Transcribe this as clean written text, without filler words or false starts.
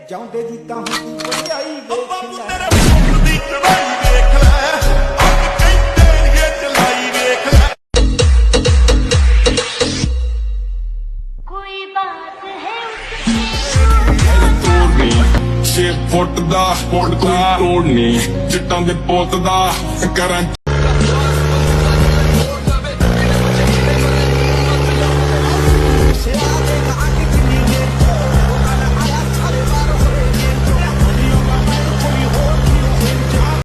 ਜਾਉਂਦੇ ਦੀ ਤਾਂ ਹੁਣ ਤੂੰ ਵਡਿਆਈ ਵੇਖ ਲੈ ਦੀ ਚੜਾਈ ਵੇਖ ਲੈ ਅੱਗ ਕਹਿੰਦੇ ਇਹ ਚਲਾਈ ਵੇਖ ਲੈ ਕੋਈ ਬਾਤ ਹੈ ਤੋੜਨੀ 6 ਫੁੱਟ ਦਾ ਪੁੱਟ ਤੋੜਨੀ ਚਿੱਟਾਂ ਦੇ ਪੁੱਤ ਦਾ ਕਰਾਂ